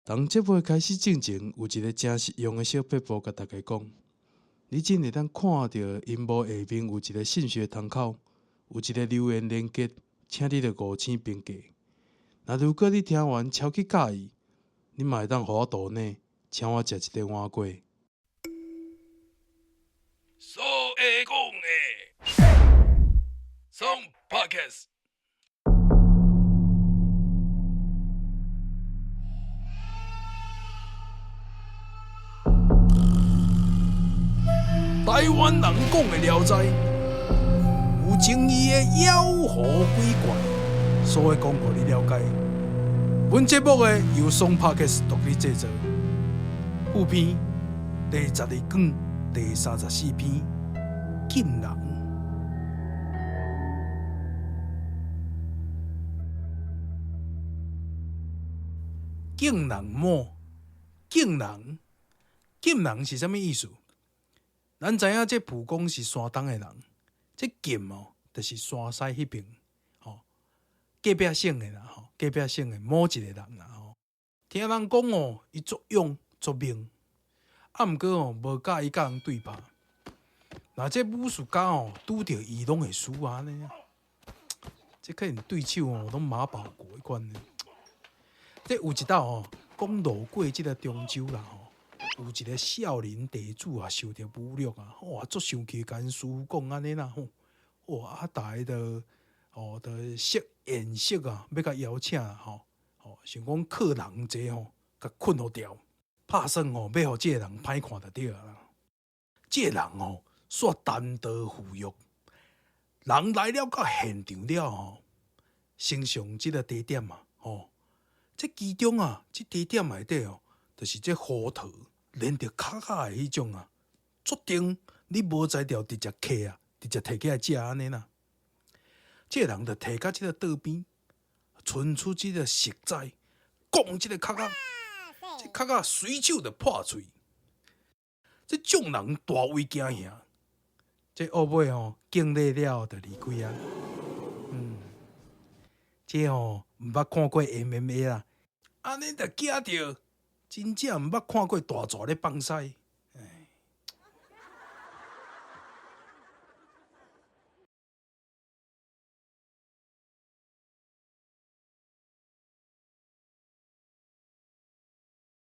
当节目开始进前，有一个真实用的小撇步，甲大家讲：你真会当看到荧幕下面有一个信息窗口，有一个留言连结，请你着5星评价。那如果你听完超级介意，你嘛会当互我抖内，请我食一顿碗粿。所会讲的，从 Podcast。台湾人讲的《聊斋》，有争议的妖狐鬼怪，所会讲互你了解。本节目的由松 Podcast 独立制作，副篇第12卷第34篇《禁人》。禁人魔，禁人，禁人是啥物意思？咱知影这蒲公是山东的人，这禁哦，就是山西迄边隔壁省的啦隔壁省的某一个人啦听人讲哦，伊足勇足命，毋过无介意甲人对拍。那这武术家拄着伊拢会输啊呢。这可能对手拢马保国迄款呢。这有一道讲路过这个中州啦有一个少林地主受着侮辱哇，足生气，甲因师傅讲安尼啦哇，大家就设宴席要甲邀请想讲客人济甲困互掉，拍算要互这个人歹看就对啦。这个人煞单刀赴约，人来了到现场了身上这个地点这其中这地点内底就是这虎头连着卡卡的迄种注定你无才调直接摕直接摕起来食安尼啦。这个人就摕到这个桌边，伸出这个食指，拱这个卡卡，这卡卡随手就破碎。这众人大为惊吓，这后尾敬礼了就离开这毋捌看过 MMA 啦，安尼就惊着真正毋捌看过大蛇咧放屎。